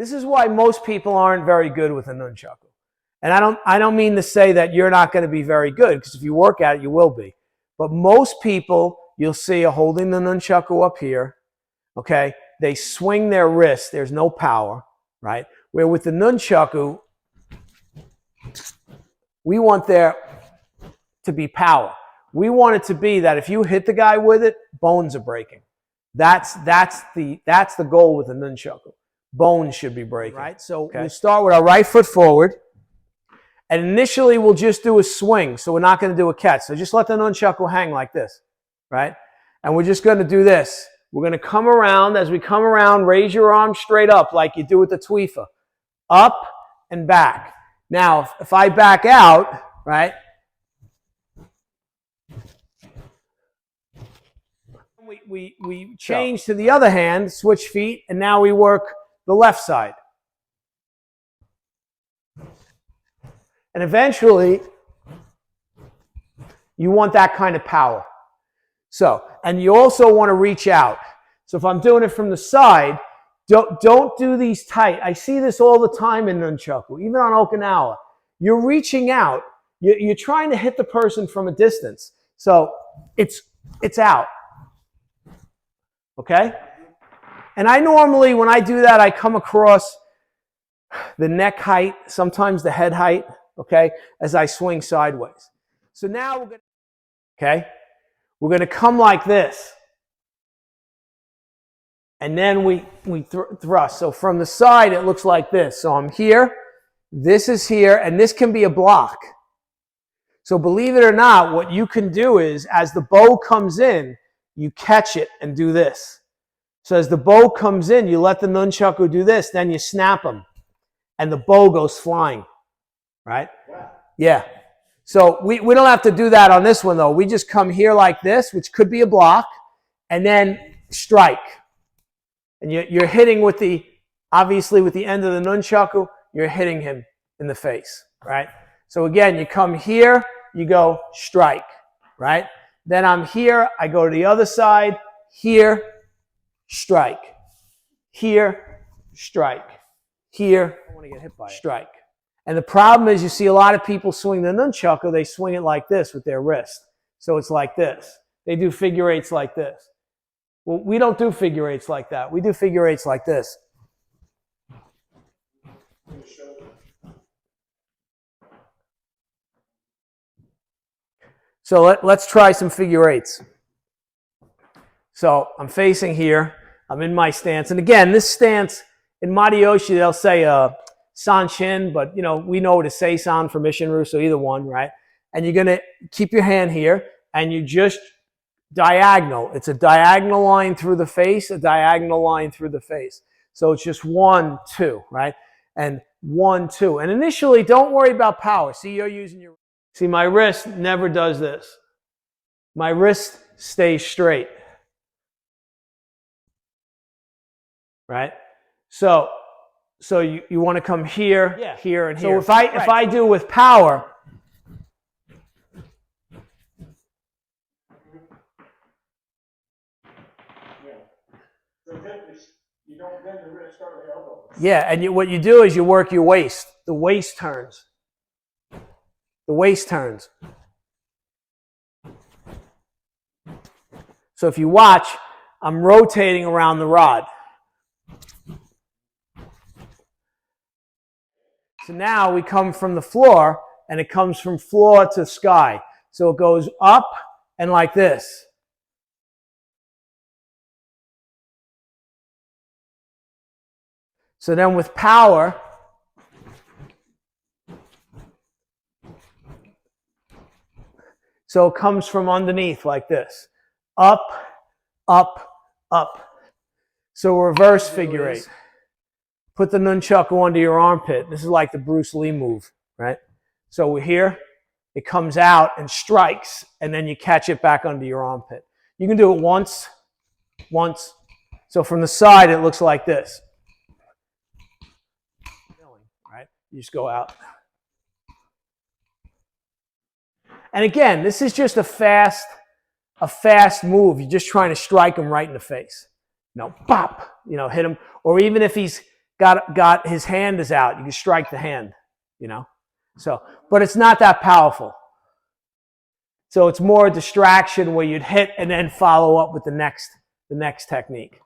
This is why most people aren't very good with a nunchaku. And I don't mean to say that you're not going to be very good, because if you work at it, you will be. But most people, you'll see, are holding the nunchaku up here, okay? They swing their wrist. There's no power, right? Where with the nunchaku, we want there to be power. We want it to be that if you hit the guy with it, bones are breaking. That's the goal with the nunchaku. Bones should be breaking. Right? So we'll start with our right foot forward. And initially, we'll just do a swing. So we're not going to do a catch. So just let the nunchaku hang like this. Right? And we're just going to do this. We're going to come around. As we come around, raise your arm straight up like you do with the tuifa. Up and back. Now, if I back out, right? We change to the other hand, switch feet, and now we work the left side. And eventually, you want that kind of power. So, and you also want to reach out. So if I'm doing it from the side, don't do these tight. I see this all the time in nunchaku, even on Okinawa. You're reaching out. You're trying to hit the person from a distance. So it's out. Okay? And I normally, when I do that, I come across the neck height, sometimes the head height, okay, as I swing sideways. So now we're going to come like this. And then we thrust. So from the side, it looks like this. So I'm here, this is here, and this can be a block. So believe it or not, what you can do is, as the bow comes in, you catch it and do this. So as the bow comes in, you let the nunchaku do this, then you snap them, and the bow goes flying, right? Yeah. So we don't have to do that on this one, though. We just come here like this, which could be a block, and then strike. And you're hitting with the, obviously with the end of the nunchaku, you're hitting him in the face, right? So again, you come here, you go strike, right? Then I'm here, I go to the other side, here, strike, here, strike, here, I want to get hit by strike. And the problem is, you see a lot of people swing the nunchaku, they swing it like this with their wrist. So it's like this. They do figure eights like this. Well, we don't do figure eights like that. We do figure eights like this. So let's try some figure eights. So I'm facing here. I'm in my stance. And again, this stance, in Matayoshi, they'll say Sanshin, but you know, we know it as Seisan from Isshin-Ryu, so either one, right? And you're going to keep your hand here, and you just diagonal. It's a diagonal line through the face, a diagonal line through the face. So it's just 1, 2, right? And 1, 2. And initially, don't worry about power. See, you're using your... See, my wrist never does this. My wrist stays straight. Right? So you want to come here, here, and here. So if I do with power, you don't bend the wrist or the elbow. Yeah, and what you do is you work your waist. The waist turns. The waist turns. So if you watch, I'm rotating around the rod. So now we come from the floor, and it comes from floor to sky. So it goes up and like this. So then with power, so it comes from underneath like this. Up, up, up. So reverse figure eight. Put the nunchaku under your armpit. This is like the Bruce Lee move, right? So we're here. It comes out and strikes, and then you catch it back under your armpit. You can do it once. So from the side, it looks like this. Right? You just go out. And again, this is just a fast move. You're just trying to strike him right in the face. You know, pop, you know, hit him. Or even if he's got his hand is out. You can strike the hand, you know. So, but it's not that powerful. So it's more a distraction where you'd hit and then follow up with the next technique.